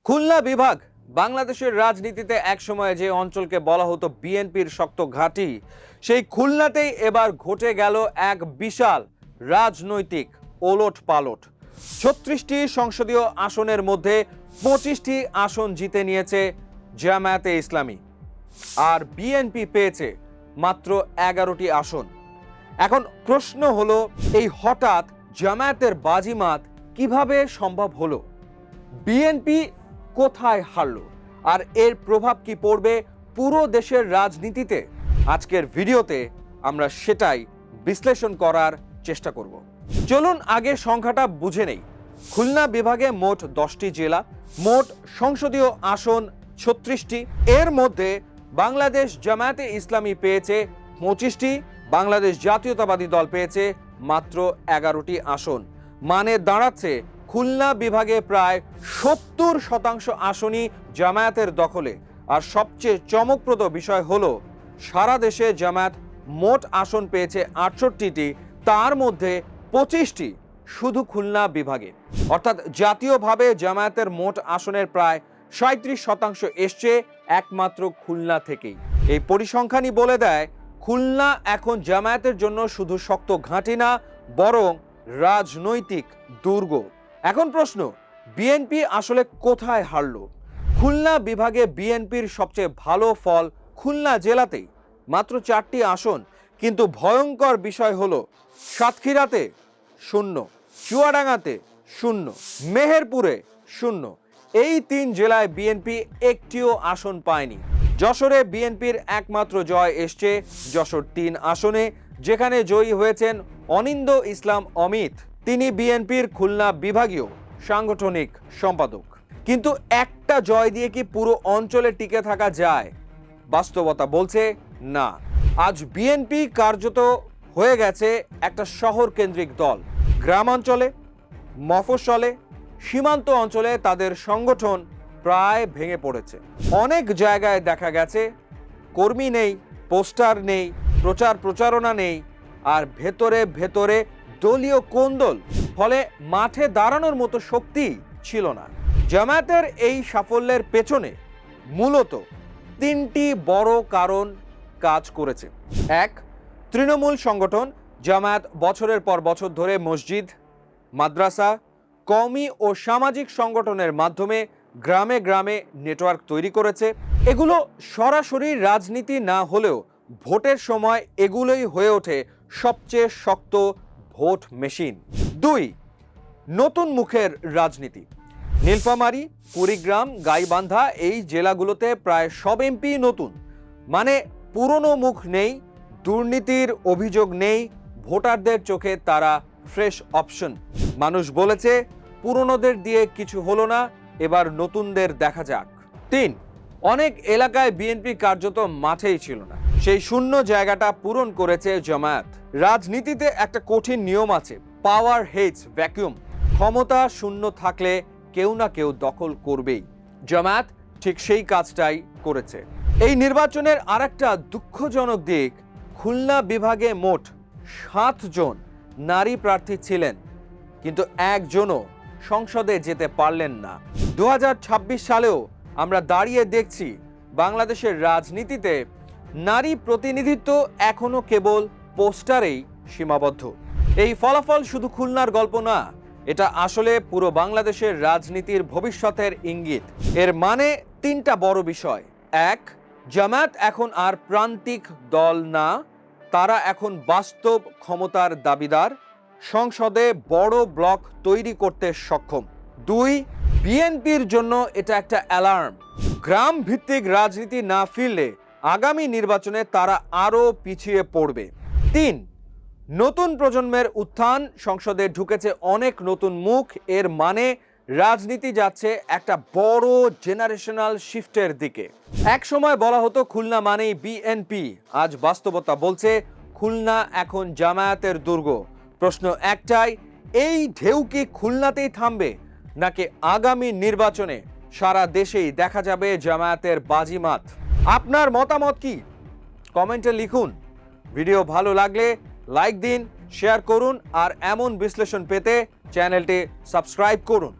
খুলনা বিভাগ বাংলাদেশের রাজনীতিতে একসময় যে অঞ্চলকে বলা হতো বিএনপির শক্ত ঘাঁটি, সেই খুলনাতেই এবার ঘটে গেল এক বিশাল রাজনৈতিক ওলটপালট। ৩৬টি সংসদীয় আসনের মধ্যে ২৫টি আসন জিতে নিয়েছে জামায়াতে ইসলামী, আর বিএনপি পেয়েছে মাত্র ১১টি আসন। এখন প্রশ্ন হলো, এই হঠাৎ জামায়াতের বাজিমাত কিভাবে সম্ভব হলো? বিএনপি কোথায় হারলো, আর এর প্রভাব কি পড়বে পুরো দেশের রাজনীতিতে? আজকের ভিডিওতে আমরা সেটাই বিশ্লেষণ করার চেষ্টা করব। চলুন আগে সংখ্যাটা বুঝে নেই। খুলনা বিভাগে মোট 10টি জেলা, মোট সংসদীয় আসন ৩৬টি। এর মধ্যে বাংলাদেশ জামায়াতে ইসলামী পেয়েছে 25টি, বাংলাদেশ জাতীয়তাবাদী দল পেয়েছে মাত্র 11টি আসন। মানে দাঁড়াচ্ছে খুলনা বিভাগে প্রায় 70% আসনই জামায়াতের দখলে। আর সবচেয়ে চমকপ্রদ বিষয় হলো, সারা দেশে জামায়াত মোট আসন পেয়েছে 68টি, তার মধ্যে 25টি শুধু খুলনা বিভাগে। অর্থাৎ জাতীয়ভাবে জামায়াতের মোট আসনের প্রায় 37% এসছে একমাত্র খুলনা থেকেই। এই পরিসংখ্যানই বলে দেয়, খুলনা এখন জামায়াতের জন্য শুধু শক্ত ঘাঁটি না, বরং রাজনৈতিক দুর্গ। এখন প্রশ্ন, বিএনপি আসলে কোথায় হারলো? খুলনা বিভাগে বিএনপির সবচেয়ে ভালো ফল খুলনা জেলাতেই, মাত্র 4টি আসন। কিন্তু ভয়ঙ্কর বিষয় হলো, সাতক্ষীরাতে 0, চুয়াডাঙ্গাতে 0, মেহেরপুরে 0। এই 3 জেলায় বিএনপি একটিও আসন পায়নি। যশোরে বিএনপির একমাত্র জয় এসছে যশোর 3 আসনে, যেখানে জয়ী হয়েছেন অনিন্দ ইসলাম অমিত। তিনি বিএনপির খুলনা বিভাগীয় সাংগঠনিক সম্পাদক। কিন্তু একটা জয় দিয়ে কি পুরো অঞ্চলে টিকে থাকা যায়? বাস্তবতা বলছে না। আজ বিএনপি কার্যত হয়ে গেছে একটা শহর কেন্দ্রিক দল। গ্রামাঞ্চলে, মফস্বলে, সীমান্ত অঞ্চলে তাদের সংগঠন প্রায় ভেঙে পড়েছে। অনেক জায়গায় দেখা গেছে কর্মী নেই, পোস্টার নেই, প্রচারণা নেই, আর ভেতরে ভেতরে দলীয় কোন্দল। ফলে মাঠে দাঁড়ানোর মতো শক্তি ছিল না। জামায়াতের এই সাফল্যের পেছনে মূলত 3টি বড় কারণ কাজ করেছে। 1, তৃণমূল সংগঠন। জামায়াত বছরের পর বছর ধরে মসজিদ, মাদ্রাসা, কওমি ও সামাজিক সংগঠনের মাধ্যমে গ্রামে গ্রামে নেটওয়ার্ক তৈরি করেছে। এগুলো সরাসরি রাজনীতি না হলেও ভোটের সময় এগুলোই হয়ে ওঠে সবচেয়ে শক্ত ভোট মেশিন। 2, নতুন মুখের রাজনীতি। নীলফামারী, কুড়িগ্রাম, গাইবান্ধা এই জেলাগুলোতে প্রায় সব এমপি নতুন। মানে পুরনো মুখ নেই, দুর্নীতির অভিযোগ নেই, ভোটারদের চোখে তারা ফ্রেশ অপশন। মানুষ বলেছে, পুরনোদের দিয়ে কিছু হলো না, এবার নতুনদের দেখা যাক। 3, অনেক এলাকায় বিএনপি কার্যত মাঠেই ছিল না। সেই শূন্য জায়গাটা পূরণ করেছে জামায়াত। রাজনীতিতে একটা কঠিন নিয়ম আছে, পাওয়ার হেটস ভ্যাকুয়াম। ক্ষমতা শূন্য থাকলে কেউ না কেউ দখল করবেই। জামায়াত ঠিক সেই কাজটাই করেছে। এই নির্বাচনের আরেকটা দুঃখজনক দিক, খুলনা বিভাগে মোট 7 জন নারী প্রার্থী ছিলেন, কিন্তু একজনও সংসদে যেতে পারলেন না। 2026 সালেও আমরা দাঁড়িয়ে দেখছি, বাংলাদেশের রাজনীতিতে নারী প্রতিনিধিত্ব এখনো কেবল পোস্টারেই সীমাবদ্ধ। এই ফলাফল শুধু খুলনার গল্প না, এটা আসলে পুরো বাংলাদেশের রাজনীতির ভবিষ্যতের ইঙ্গিত। এর মানে 3টা বড় বিষয়। 1, জামায়াত এখন আর প্রান্তিক দল না, তারা এখন বাস্তব ক্ষমতার দাবিদার, সংসদে বড় ব্লক তৈরি করতে সক্ষম। 2, বিএনপির জন্য এটা একটা অ্যালার্ম। গ্রাম ভিত্তিক রাজনীতি না ফিরলে আগামী নির্বাচনে তারা আরও পিছিয়ে পড়বে। 3, নতুন প্রজন্মের উত্থান। সংসদে ঢুকেছে অনেক নতুন মুখ। এর মানে রাজনীতি যাচ্ছে একটা বড় জেনারেশনাল শিফটের দিকে। এক সময় বলা হতো খুলনা মানেই বিএনপি, আজ বাস্তবতা বলছে খুলনা এখন জামায়াতের দুর্গ। প্রশ্ন একটাই, এই ঢেউ কি খুলনাতেই থামবে, নাকি আগামী নির্বাচনে সারা দেশেই দেখা যাবে জামায়াতের বাজিমাত? আপনার মতামত কি? কমেন্টে লিখুন। ভিডিও ভালো লাগলে লাইক দিন, শেয়ার করুন, আর এমন বিশ্লেষণ পেতে চ্যানেলটি সাবস্ক্রাইব করুন।